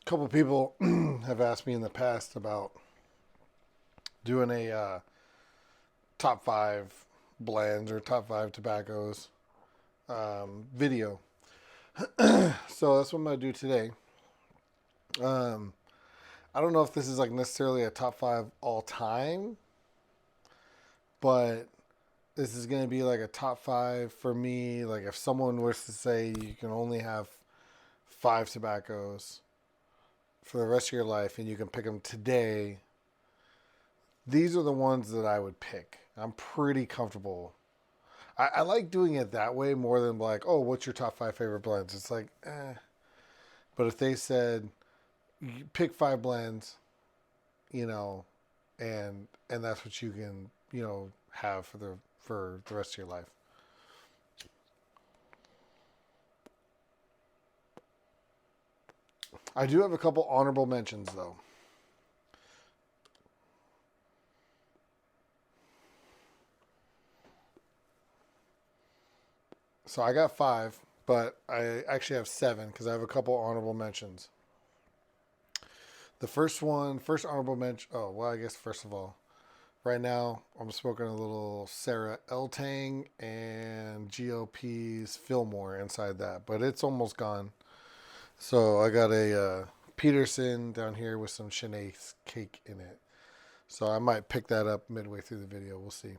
couple people have asked me in the past about doing a top five blends or top five tobaccos video. So that's what I'm gonna do today. Um, I don't know if this is like necessarily a top five all time, but this is gonna be like a top five for me. Like if someone was to say you can only have five tobaccos for the rest of your life and you can pick them today, these are the ones that I would pick. I'm pretty comfortable. I like doing it that way more than like, oh, what's your top five favorite blends? It's like, eh. But if they said, you pick five blends, you know, and that's what you can, have for the rest of your life. I do have a couple honorable mentions though. So I got five, but I actually have seven because I have a couple honorable mentions. The first honorable mention. Oh, well, I guess first of all, right now I'm smoking a little Sarah Eltang and GOP's Fillmore inside that, but it's almost gone. So I got a Peterson down here with some Chinaise cake in it. So I might pick that up midway through the video. We'll see.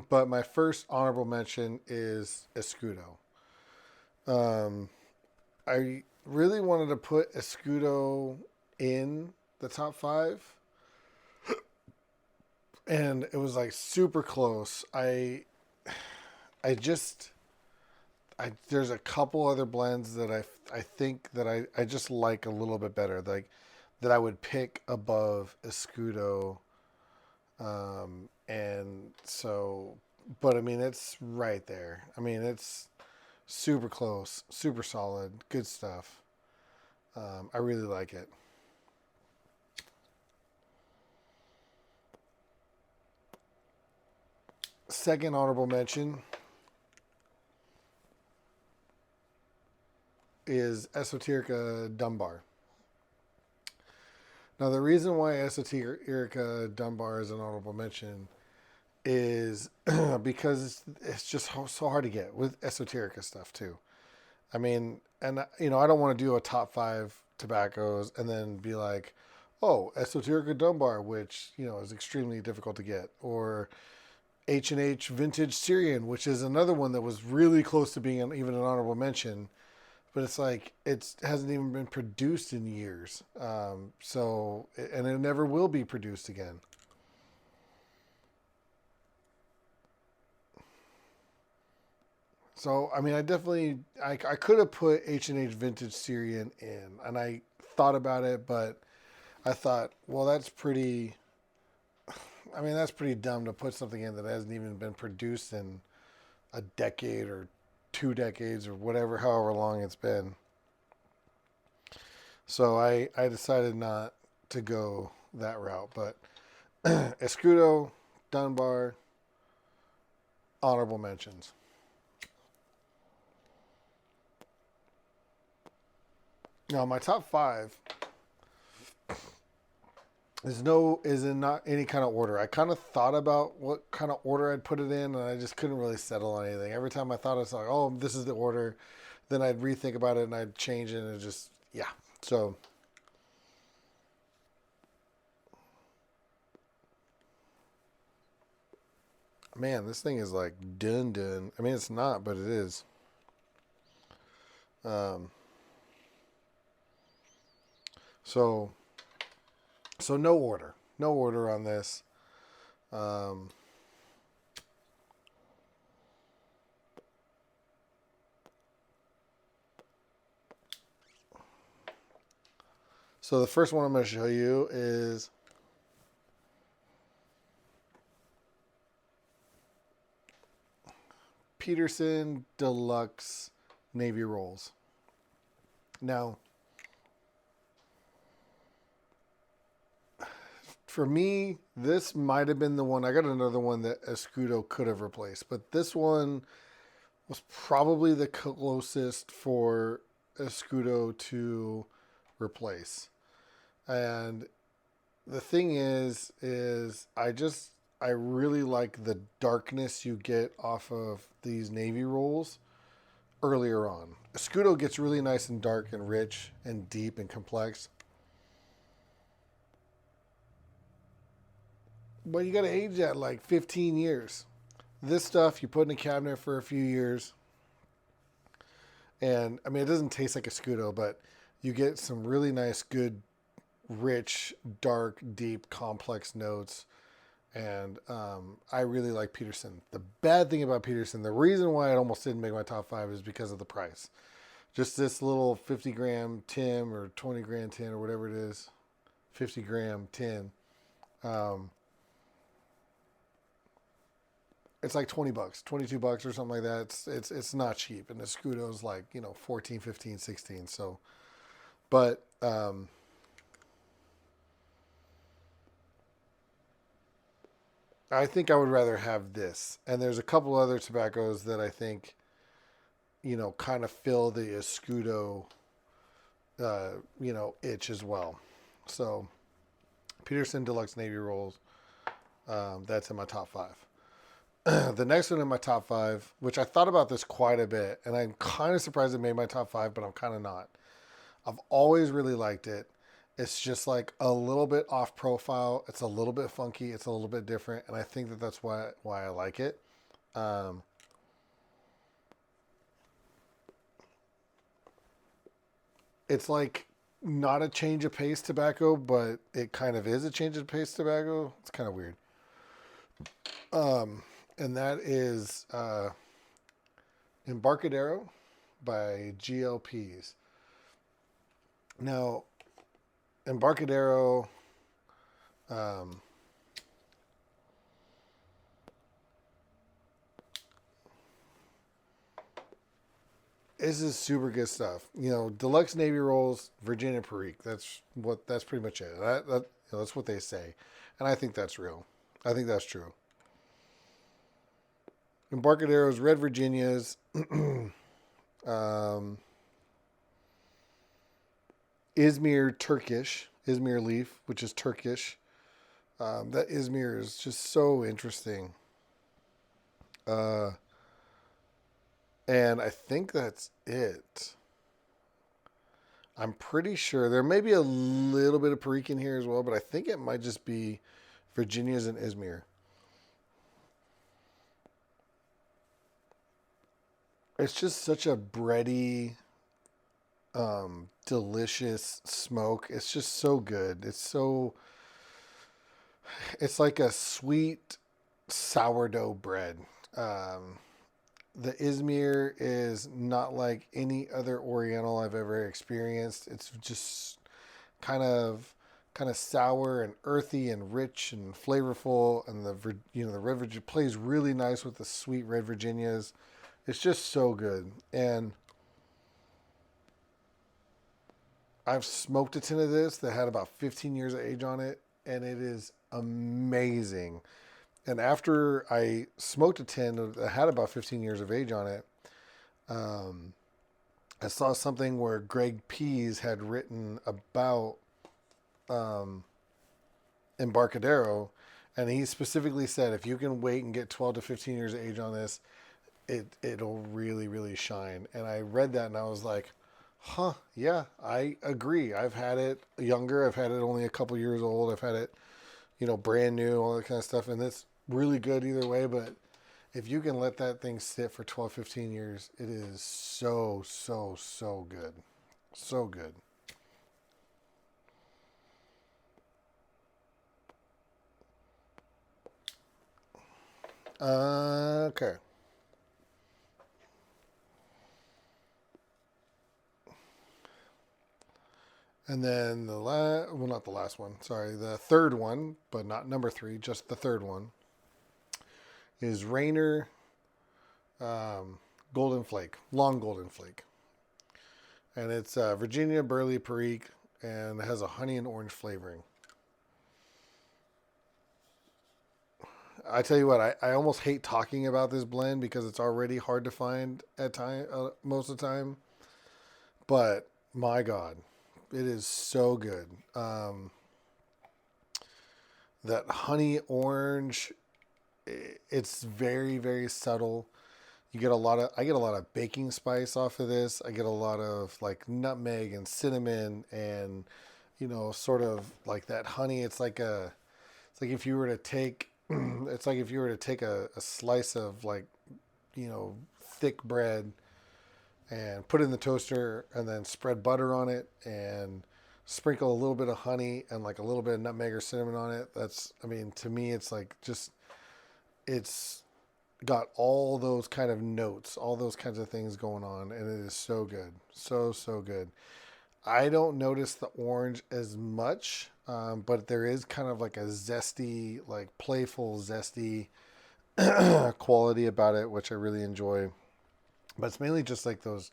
But my first honorable mention is Escudo. Um, I really wanted to put Escudo in the top five, and it was like super close. I just, there's a couple other blends that I think that I just like a little bit better, like that I would pick above Escudo. And so, but I mean, it's right there. I mean, it's super close, super solid, good stuff. I really like it. Second honorable mention is Esoterica Dunbar. Now, the reason why Esoterica Dunbar is an honorable mention is because it's just so hard to get with Esoterica stuff too. I mean, and I don't want to do a top five tobaccos and then be like, oh, Esoterica Dunbar, which is extremely difficult to get, or H&H Vintage Syrian, which is another one that was really close to being even an honorable mention, but it's like it hasn't even been produced in years. And it never will be produced again. So I mean, I could have put H&H Vintage Syrian in, and I thought about it, but I thought, well, that's pretty. I mean, that's pretty dumb to put something in that hasn't even been produced in a decade or 2 decades or whatever, however long it's been. So I decided not to go that route. But Escudo, Dunbar, honorable mentions. Now my top five is in not any kind of order. I kind of thought about what kind of order I'd put it in, and I just couldn't really settle on anything. Every time I thought it's like, oh, this is the order, then I'd rethink about it and I'd change it, and it just yeah. So man, this thing is like done. I mean, it's not, but it is. Um, so no order on this. Um, so the first one I'm going to show you is Peterson Deluxe Navy Rolls. Now, for me, this might have been the one. I got another one that Escudo could have replaced, but this one was probably the closest for Escudo to replace. And the thing is I really like the darkness you get off of these navy rolls earlier on. Escudo gets really nice and dark and rich and deep and complex. But you got to age that like 15 years. This stuff you put in a cabinet for a few years, and I mean it doesn't taste like Escudo, but you get some really nice, good, rich, dark, deep, complex notes. And I really like Peterson. The bad thing about Peterson, the reason why it almost didn't make my top five is because of the price. Just this little 50-gram tin or 20-gram tin or whatever it is, 50-gram tin. Um, it's like $20, $22 or something like that. It's not cheap, and the Scudo's like 14, 15, 16. So, but I think I would rather have this. And there's a couple other tobaccos that I think kind of fill the Escudo itch as well. So Peterson Deluxe Navy Rolls, that's in my top five. The next one in my top five, which I thought about this quite a bit, and I'm kind of surprised it made my top five, but I'm kind of not. I've always really liked it. It's just like a little bit off profile. It's a little bit funky. It's a little bit different, and I think that's why I like it. Um, it's like not a change of pace tobacco, but it kind of is a change of pace tobacco. It's kind of weird. And that is Embarcadero by GLPs. Now, Embarcadero this is super good stuff. Deluxe Navy Rolls, Virginia Perique. That's pretty much it. That's what they say, and I think that's real. I think that's true. Embarcadero's Red Virginias, Izmir Leaf, which is Turkish. That Izmir is just so interesting. And I think that's it. I'm pretty sure there may be a little bit of Perique in here as well, but I think it might just be Virginia's and Izmir. It's just such a bready, delicious smoke. It's just so good. It's like a sweet sourdough bread. The Izmir is not like any other Oriental I've ever experienced. It's just kind of sour and earthy and rich and flavorful, and the Red Virginia plays really nice with the sweet Red Virginias. It's just so good. And I've smoked a tin of this that had about 15 years of age on it, and it is amazing. And after I smoked a tin that had about 15 years of age on it, I saw something where Greg Pease had written about Embarcadero, and he specifically said if you can wait and get 12 to 15 years of age on this, it'll really, really shine. And I read that and I was like, huh, yeah, I agree. I've had it younger. I've had it only a couple years old. I've had it, brand new, all that kind of stuff. And it's really good either way. But if you can let that thing sit for 12, 15 years, it is so, so, so good. So good. Okay. And then not the last one, sorry, the third one, but not number three, just the third one, is Rainer Golden Flake, Long Golden Flake. And it's Virginia Burley Perique, and it has a honey and orange flavoring. I tell you what, I almost hate talking about this blend because it's already hard to find at time most of the time. But my God, it is so good. That honey orange, it's very, very subtle. I get a lot of baking spice off of this. I get a lot of like nutmeg and cinnamon and, sort of like that honey. It's like if you were to take, it's like if you were to take a slice of like, thick bread and put it in the toaster and then spread butter on it and sprinkle a little bit of honey and like a little bit of nutmeg or cinnamon on it. I mean, to me, it's like it's got all those kind of notes, all those kinds of things going on, and it is so good. So, so good. I don't notice the orange as much, but there is kind of like a zesty, like playful, zesty quality about it, which I really enjoy. But it's mainly just like those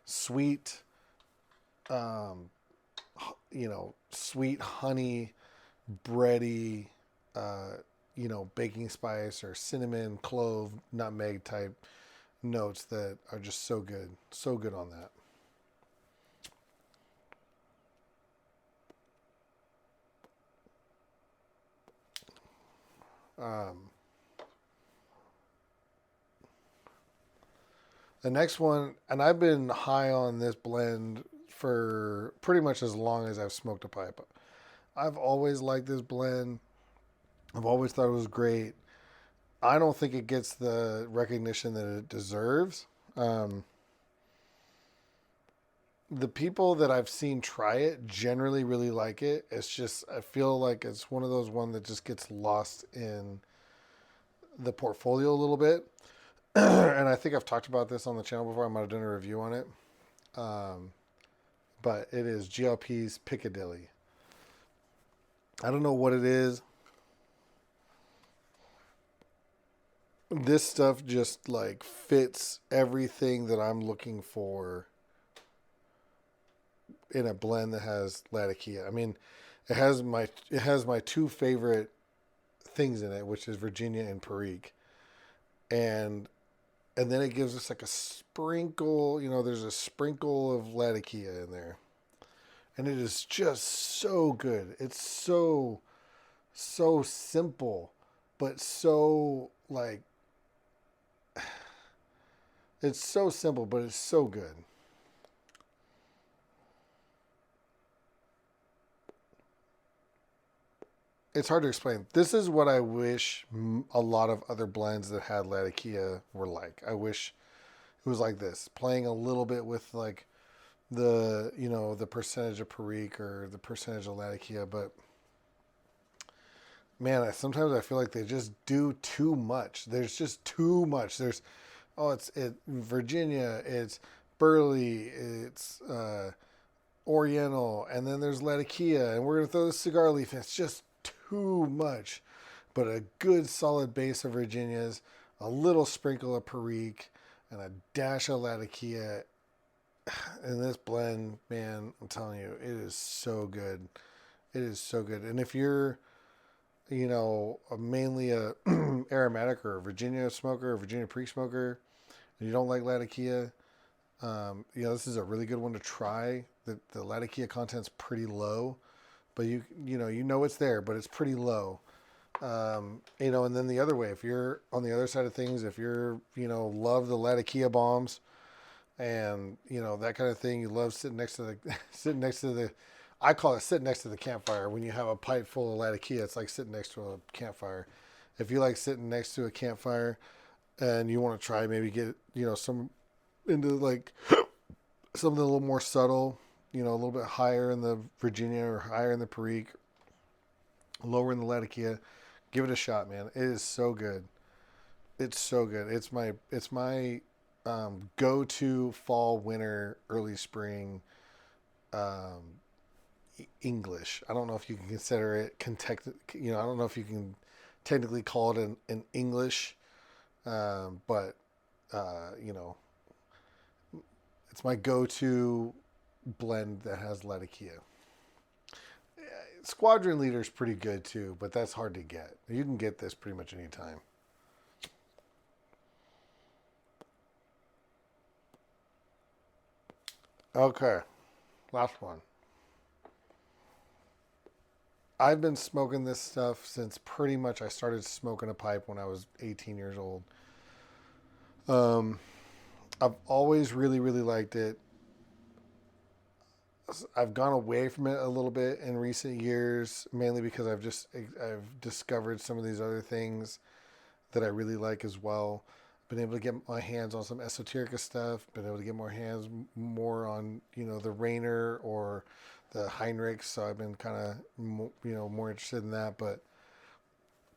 sweet, um, sweet honey, bready, uh, baking spice or cinnamon, clove, nutmeg type notes that are just so good. So good on that. Um, the next one, and I've been high on this blend for pretty much as long as I've smoked a pipe. I've always liked this blend. I've always thought it was great. I don't think it gets the recognition that it deserves. Um, the people that I've seen try it generally really like it. It's just I feel like it's one of those one that just gets lost in the portfolio a little bit. And I think I've talked about this on the channel before. I might have done a review on it. Um, but it is GLP's Piccadilly. I don't know what it is. This stuff just like fits everything that I'm looking for in a blend that has Latakia. I mean, it has my two favorite things in it, which is Virginia and Perique, and then it gives us like a sprinkle. There's a sprinkle of Latakia in there, and it is just so good. It's so simple, but so like it's so simple, but it's so good. It's hard to explain. This is what I wish a lot of other blends that had Latakia were like. I wish it was like this, playing a little bit with like the percentage of Perique or the percentage of Latakia, but man, sometimes I feel like they just do too much. There's just too much. It's Virginia, it's Burley, it's Oriental, and then there's Latakia, and we're gonna throw the cigar leaf in. It's just too much. But a good solid base of Virginias, a little sprinkle of Perique, and a dash of Latakia in this blend, man, I'm telling you, it is so good. It is so good. And if you're, mainly a aromatic or a Virginia smoker or Virginia pre-smoker, and you don't like Latakia, this is a really good one to try. The Latakia content's pretty low, but you know it's there, but it's pretty low. And then the other way, if you're on the other side of things, if you're, love the Latakia bombs and, that kind of thing, you love sitting next to the, sitting next to the, I call it sitting next to the campfire. When you have a pipe full of Latakia, it's like sitting next to a campfire. If you like sitting next to a campfire and you want to try, maybe get, some into like something a little more subtle, a little bit higher in the Virginia or higher in the Perique, lower in the Latakia, give it a shot, man. It is so good. It's so good. It's my go-to fall, winter, early spring um, English. I don't know if you can consider it I don't know if you can technically call it an English, but you know, it's my go-to blend that has Latakia. Squadron Leader is pretty good too, but that's hard to get. You can get this pretty much anytime. Okay, last one. I've been smoking this stuff since pretty much I started smoking a pipe when I was 18 years old. Um, I've always really, really liked it. I've gone away from it a little bit in recent years, mainly because I've discovered some of these other things that I really like as well. Been able to get my hands on some esoterica stuff. Been able to get more on the Rainer or the Heinrichs. So I've been kind of more interested in that. But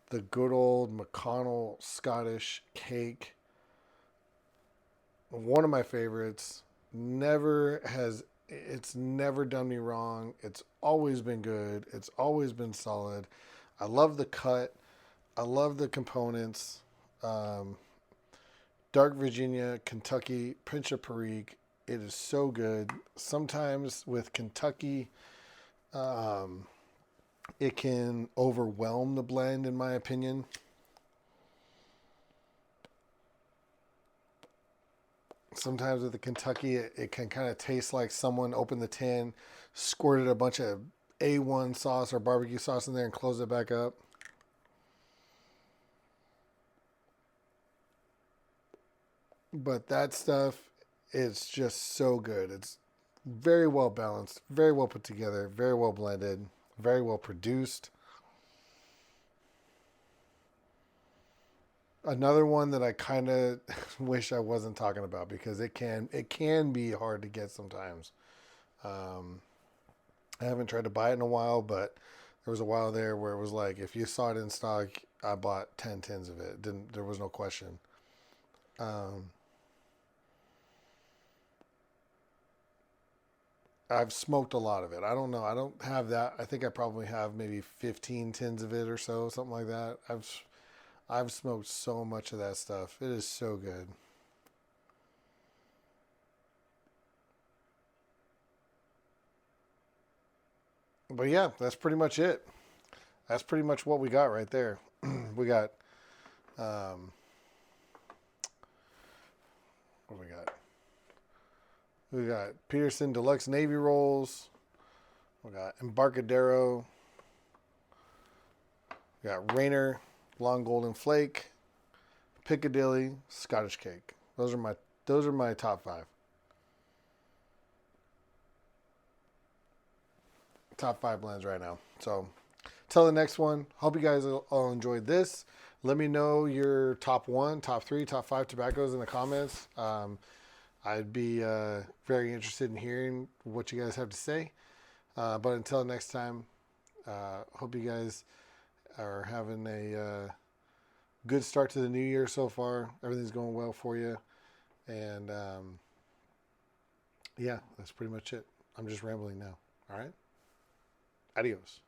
the good old McConnell Scottish cake, one of my favorites. Never has it's never done me wrong. It's always been good. It's always been solid. I love the cut. I love the components. Um, Dark Virginia, Kentucky, Pinch of Perique. It is so good. Sometimes with Kentucky, um, it can overwhelm the blend, in my opinion. Sometimes with the Kentucky, it can kind of taste like someone opened the tin, squirted a bunch of A1 sauce or barbecue sauce in there, and closed it back up. But that stuff is just so good. It's very well balanced, very well put together, very well blended, very well produced. Another one that I kind of wish I wasn't talking about because it can be hard to get sometimes. Um, I haven't tried to buy it in a while, but there was a while there where it was like if you saw it in stock, I bought 10 tins of it. Didn't There was no question. Um, I've smoked a lot of it. I don't know. I don't have that. I think I probably have maybe 15 tins of it or so, something like that. I've smoked so much of that stuff. It is so good. But yeah, that's pretty much it. That's pretty much what we got right there. We got um, what we got? We got Peterson Deluxe Navy rolls. We got Embarcadero. We got Rainer Long Golden Flake, Piccadilly Scottish Cake. Those are my top five. Top five blends right now. So till the next one. Hope you guys all enjoyed this. Let me know your top one, top three, top five tobaccos in the comments. I'd be very interested in hearing what you guys have to say. But until next time, hope you guys are having a good start to the new year so far. Everything's going well for you. And yeah, that's pretty much it. I'm just rambling now. All right. Adios.